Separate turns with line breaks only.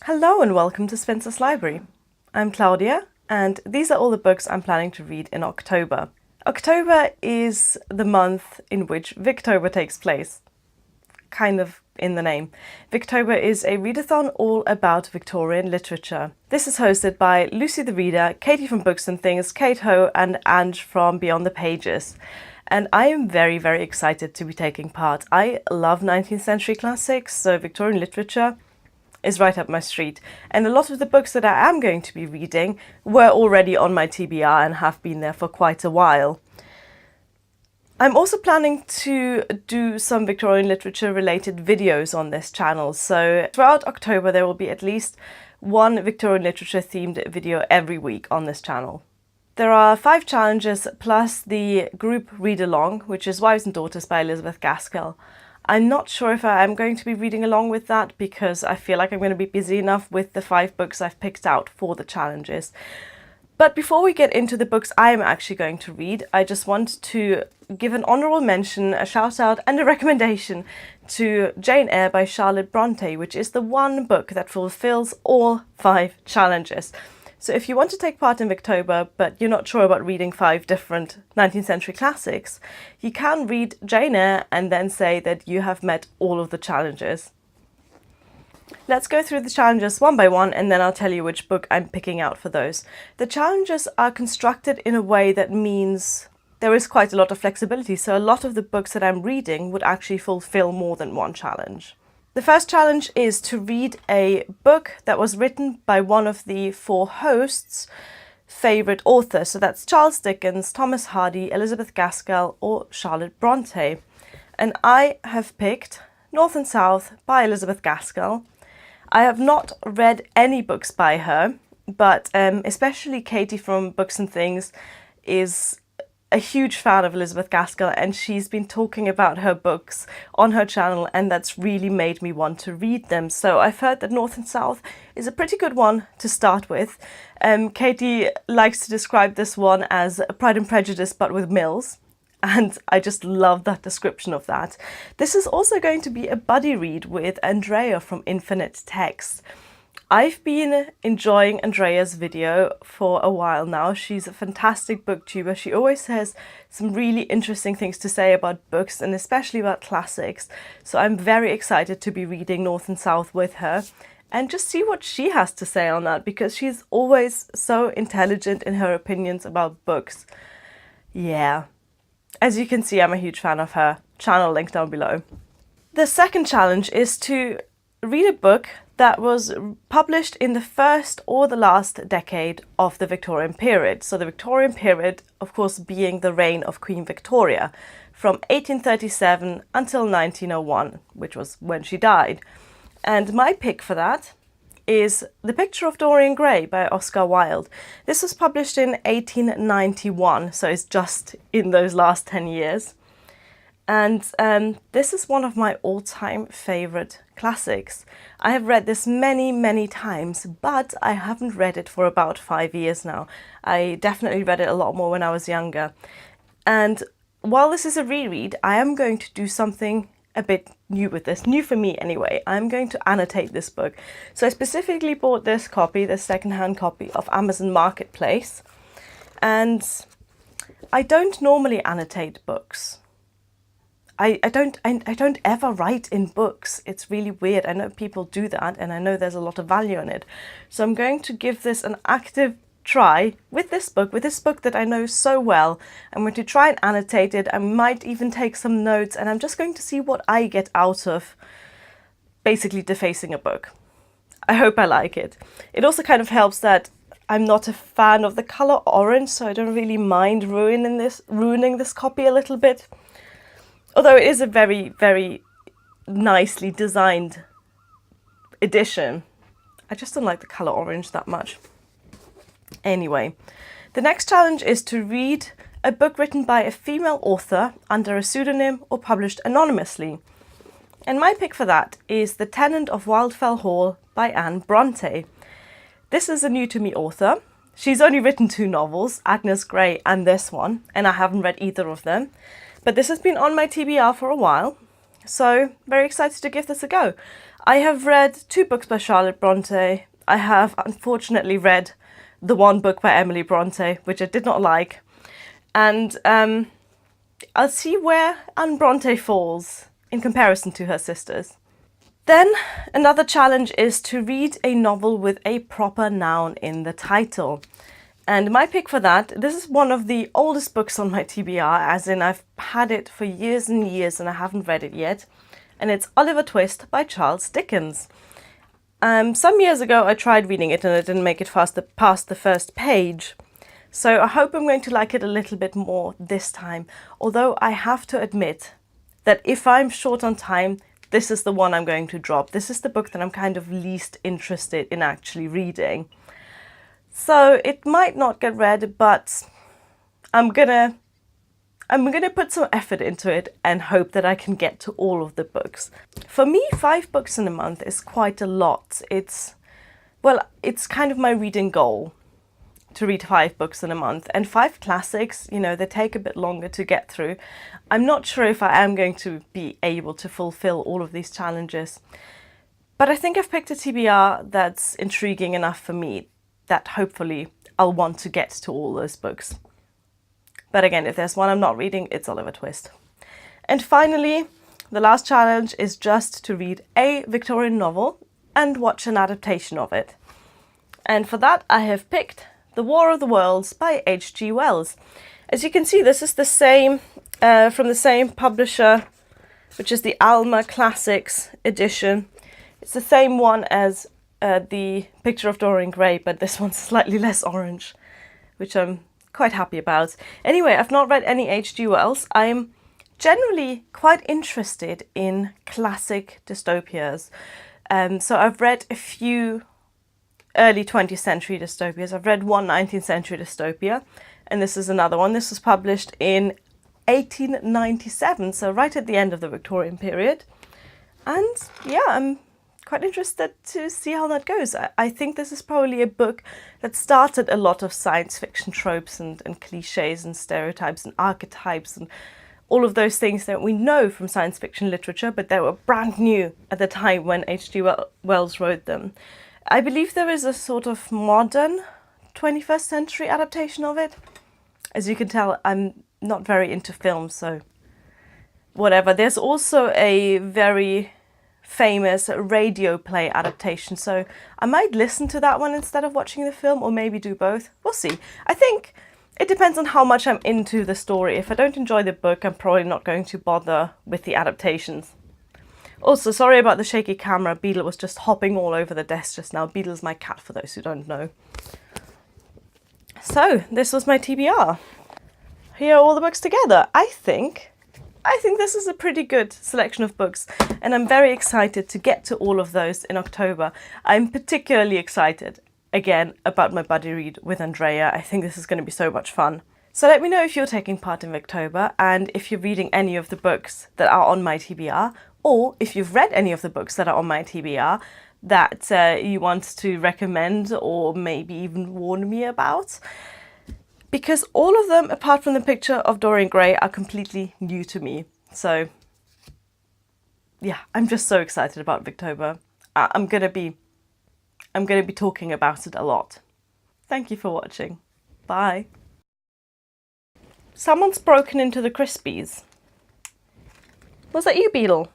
Hello and welcome to Spinster's Library. I'm Claudia and these are all the books I'm planning to read in October. October is the month in which Victober takes place, kind of in the name. Victober is a readathon all about Victorian literature. This is hosted by Lucy the Reader, Katie from Books and Things, Kate Ho and Ange from Beyond the Pages. And I am very, very excited to be taking part. I love 19th century classics, so Victorian literature is right up my street. And a lot of the books that I am going to be reading were already on my TBR and have been there for quite a while. I'm also planning to do some Victorian literature related videos on this channel, so throughout October there will be at least one Victorian literature themed video every week on this channel. There are 5 challenges plus the group read-along, which is Wives and Daughters by Elizabeth Gaskell. I'm not sure if I am going to be reading along with that because I feel like I'm going to be busy enough with the 5 books I've picked out for the challenges. But before we get into the books I am actually going to read, I just want to give an honourable mention, a shout out and a recommendation to Jane Eyre by Charlotte Bronte, which is the one book that fulfills all 5 challenges. So if you want to take part in Victober, but you're not sure about reading 5 different 19th century classics, you can read Jane Eyre and then say that you have met all of the challenges. Let's go through the challenges one by one and then I'll tell you which book I'm picking out for those. The challenges are constructed in a way that means there is quite a lot of flexibility, so a lot of the books that I'm reading would actually fulfill more than one challenge. The first challenge is to read a book that was written by one of the 4 hosts' favourite authors. So that's Charles Dickens, Thomas Hardy, Elizabeth Gaskell or Charlotte Bronte. And I have picked North and South by Elizabeth Gaskell. I have not read any books by her, but especially Katie from Books and Things is a huge fan of Elizabeth Gaskell and she's been talking about her books on her channel and that's really made me want to read them. So I've heard that North and South is a pretty good one to start with. Katie likes to describe this one as Pride and Prejudice but with Mills, and I just love that description of that. This is also going to be a buddy read with Andrea from Infinite Text. I've been enjoying Andrea's video for a while now. She's a fantastic booktuber. She always has some really interesting things to say about books and especially about classics. So I'm very excited to be reading North and South with her and just see what she has to say on that because she's always so intelligent in her opinions about books. Yeah, as you can see, I'm a huge fan of her channel, link down below. The second challenge is to read a book that was published in the first or the last decade of the Victorian period. So the Victorian period, of course, being the reign of Queen Victoria from 1837 until 1901, which was when she died. And my pick for that is The Picture of Dorian Gray by Oscar Wilde. This was published in 1891, so it's just in those last 10 years. And this is one of my all-time favourite classics. I have read this many, many times, but I haven't read it for about 5 years now. I definitely read it a lot more when I was younger. And while this is a reread, I am going to do something a bit new with this, new for me anyway. I'm going to annotate this book. So I specifically bought this copy, this second-hand copy of Amazon Marketplace. And I don't normally annotate books. I don't ever write in books. It's really weird. I know people do that and I know there's a lot of value in it. So I'm going to give this an active try with this book that I know so well. I'm going to try and annotate it. I might even take some notes and I'm just going to see what I get out of basically defacing a book. I hope I like it. It also kind of helps that I'm not a fan of the colour orange, so I don't really mind ruining this copy a little bit. Although it is a very, very nicely designed edition. I just don't like the colour orange that much. Anyway, the next challenge is to read a book written by a female author under a pseudonym or published anonymously. And my pick for that is The Tenant of Wildfell Hall by Anne Bronte. This is a new to me author. She's only written 2 novels, Agnes Grey and this one, and I haven't read either of them. But this has been on my TBR for a while, so very excited to give this a go. I have read 2 books by Charlotte Bronte. I have unfortunately read the 1 book by Emily Bronte, which I did not like. And I'll see where Anne Bronte falls in comparison to her sisters. Then another challenge is to read a novel with a proper noun in the title. And my pick for that, this is one of the oldest books on my TBR, as in I've had it for years and years and I haven't read it yet. And it's Oliver Twist by Charles Dickens. Some years ago I tried reading it and I didn't make it past the first page. So I hope I'm going to like it a little bit more this time. Although I have to admit that if I'm short on time, this is the one I'm going to drop. This is the book that I'm kind of least interested in actually reading. So it might not get read, but I'm gonna put some effort into it and hope that I can get to all of the books. For me, 5 books in a month is quite a lot. It's kind of my reading goal to read 5 books in a month, and 5 classics, you know, they take a bit longer to get through. I'm not sure if I am going to be able to fulfill all of these challenges, but I think I've picked a TBR that's intriguing enough for me that hopefully I'll want to get to all those books. But again, if there's one I'm not reading, it's Oliver Twist. And finally, the last challenge is just to read a Victorian novel and watch an adaptation of it. And for that, I have picked The War of the Worlds by H.G. Wells. As you can see, this is the same, from the same publisher, which is the Alma Classics edition. It's the same one as the Picture of Dorian Gray, but this one's slightly less orange, which I'm quite happy about. Anyway, I've not read any H.G. Wells. I'm generally quite interested in classic dystopias. So I've read a few early 20th century dystopias. I've read one 19th century dystopia, and this is another one. This was published in 1897, so right at the end of the Victorian period. And yeah, I'm quite interested to see how that goes. I think this is probably a book that started a lot of science fiction tropes and cliches and stereotypes and archetypes and all of those things that we know from science fiction literature, but they were brand new at the time when H.G. Wells wrote them. I believe there is a sort of modern 21st century adaptation of it. As you can tell, I'm not very into film, so whatever. There's also a very famous radio play adaptation, so I might listen to that one instead of watching the film, or maybe do both. We'll see. I think it depends on how much I'm into the story. If I don't enjoy the book, I'm probably not going to bother with the adaptations. Also, sorry about the shaky camera. Beetle was just hopping all over the desk just now. Beetle's my cat, for those who don't know. So, this was my TBR. Here are all the books together. I think this is a pretty good selection of books, and I'm very excited to get to all of those in October. I'm particularly excited, again, about my buddy read with Andrea. I think this is going to be so much fun. So let me know if you're taking part in Victober, and if you're reading any of the books that are on my TBR, or if you've read any of the books that are on my TBR that you want to recommend or maybe even warn me about. Because all of them, apart from the Picture of Dorian Gray, are completely new to me. So yeah, I'm just so excited about Victober. I'm gonna be talking about it a lot. Thank you for watching. Bye. Someone's broken into the Crispies. Was that you, Beetle?